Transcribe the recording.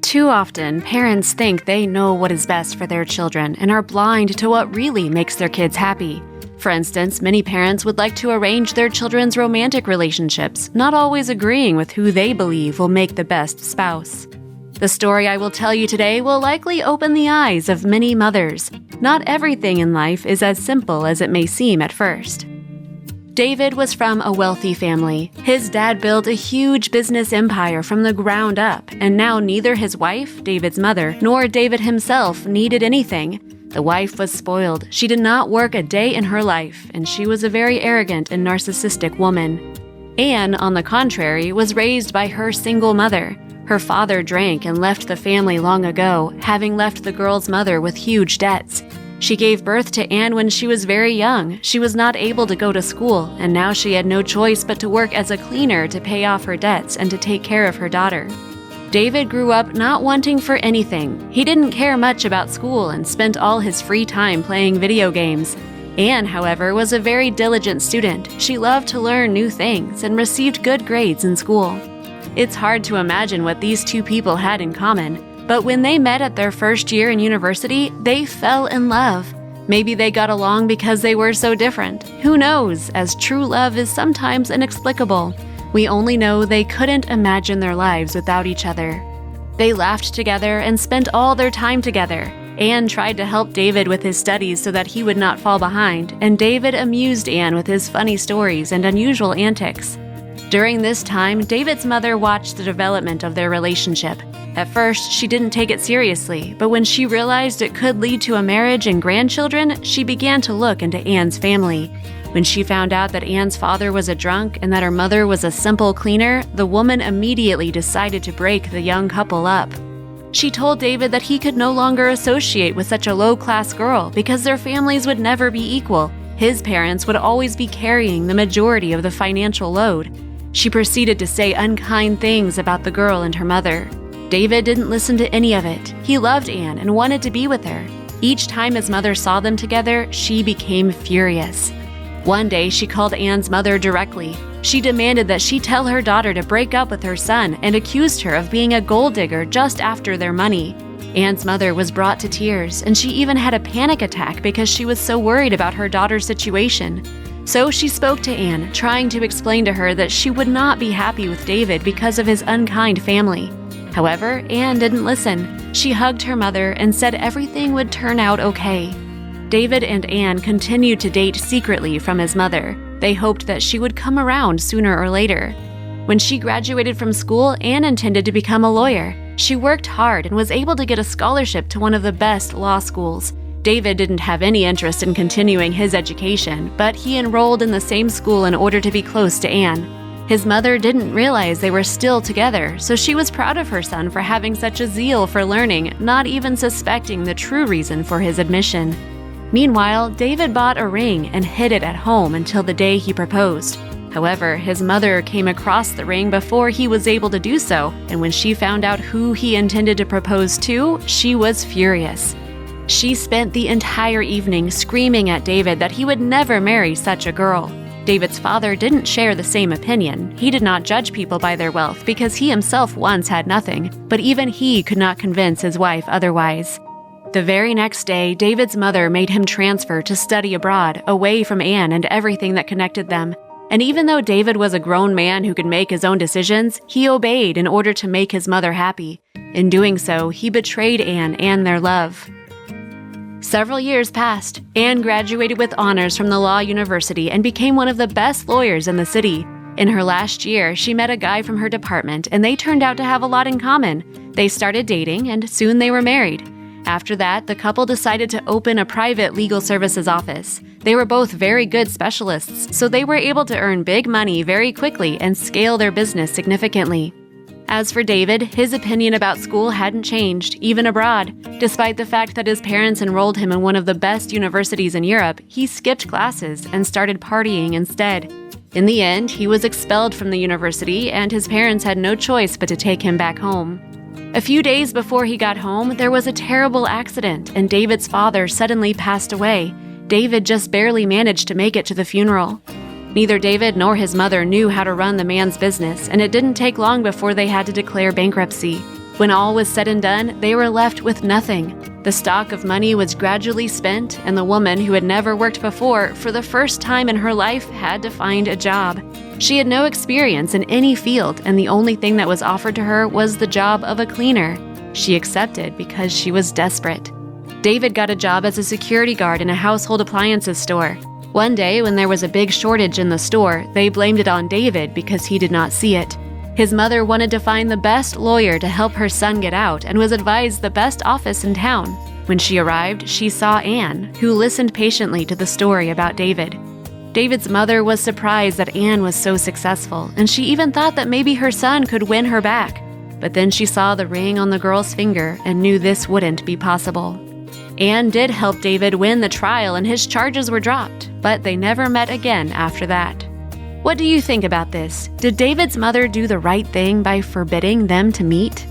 Too often, parents think they know what is best for their children and are blind to what really makes their kids happy. For instance, many parents would like to arrange their children's romantic relationships, not always agreeing with who they believe will make the best spouse. The story I will tell you today will likely open the eyes of many mothers. Not everything in life is as simple as it may seem at first. David was from a wealthy family. His dad built a huge business empire from the ground up, and now neither his wife, David's mother, nor David himself needed anything. The wife was spoiled. She did not work a day in her life, and she was a very arrogant and narcissistic woman. Anne, on the contrary, was raised by her single mother. Her father drank and left the family long ago, having left the girl's mother with huge debts. She gave birth to Anne when she was very young. She was not able to go to school, and now she had no choice but to work as a cleaner to pay off her debts and to take care of her daughter. David grew up not wanting for anything. He didn't care much about school and spent all his free time playing video games. Anne, however, was a very diligent student. She loved to learn new things and received good grades in school. It's hard to imagine what these two people had in common. But when they met at their first year in university, they fell in love. Maybe they got along because they were so different. Who knows, as true love is sometimes inexplicable. We only know they couldn't imagine their lives without each other. They laughed together and spent all their time together. Anne tried to help David with his studies so that he would not fall behind, and David amused Anne with his funny stories and unusual antics. During this time, David's mother watched the development of their relationship. At first, she didn't take it seriously, but when she realized it could lead to a marriage and grandchildren, she began to look into Anne's family. When she found out that Anne's father was a drunk and that her mother was a simple cleaner, the woman immediately decided to break the young couple up. She told David that he could no longer associate with such a low-class girl because their families would never be equal. His parents would always be carrying the majority of the financial load. She proceeded to say unkind things about the girl and her mother. David didn't listen to any of it. He loved Anne and wanted to be with her. Each time his mother saw them together, she became furious. One day, she called Anne's mother directly. She demanded that she tell her daughter to break up with her son and accused her of being a gold digger just after their money. Anne's mother was brought to tears, and she even had a panic attack because she was so worried about her daughter's situation. So she spoke to Anne, trying to explain to her that she would not be happy with David because of his unkind family. However, Anne didn't listen. She hugged her mother and said everything would turn out okay. David and Anne continued to date secretly from his mother. They hoped that she would come around sooner or later. When she graduated from school, Anne intended to become a lawyer. She worked hard and was able to get a scholarship to one of the best law schools. David didn't have any interest in continuing his education, but he enrolled in the same school in order to be close to Anne. His mother didn't realize they were still together, so she was proud of her son for having such a zeal for learning, not even suspecting the true reason for his admission. Meanwhile, David bought a ring and hid it at home until the day he proposed. However, his mother came across the ring before he was able to do so, and when she found out who he intended to propose to, she was furious. She spent the entire evening screaming at David that he would never marry such a girl. David's father didn't share the same opinion. He did not judge people by their wealth because he himself once had nothing, but even he could not convince his wife otherwise. The very next day, David's mother made him transfer to study abroad, away from Anne and everything that connected them. And even though David was a grown man who could make his own decisions, he obeyed in order to make his mother happy. In doing so, he betrayed Anne and their love. Several years passed. Anne graduated with honors from the law university and became one of the best lawyers in the city. In her last year, she met a guy from her department, and they turned out to have a lot in common. They started dating, and soon they were married. After that, the couple decided to open a private legal services office. They were both very good specialists, so they were able to earn big money very quickly and scale their business significantly. As for David, his opinion about school hadn't changed, even abroad. Despite the fact that his parents enrolled him in one of the best universities in Europe, he skipped classes and started partying instead. In the end, he was expelled from the university, and his parents had no choice but to take him back home. A few days before he got home, there was a terrible accident, and David's father suddenly passed away. David just barely managed to make it to the funeral. Neither David nor his mother knew how to run the man's business, and it didn't take long before they had to declare bankruptcy. When all was said and done, they were left with nothing. The stock of money was gradually spent, and the woman, who had never worked before, for the first time in her life had to find a job. She had no experience in any field, and the only thing that was offered to her was the job of a cleaner. She accepted because she was desperate. David got a job as a security guard in a household appliances store. One day, when there was a big shortage in the store, they blamed it on David because he did not see it. His mother wanted to find the best lawyer to help her son get out and was advised the best office in town. When she arrived, she saw Anne, who listened patiently to the story about David. David's mother was surprised that Anne was so successful, and she even thought that maybe her son could win her back. But then she saw the ring on the girl's finger and knew this wouldn't be possible. Anne did help David win the trial and his charges were dropped, but they never met again after that. What do you think about this? Did David's mother do the right thing by forbidding them to meet?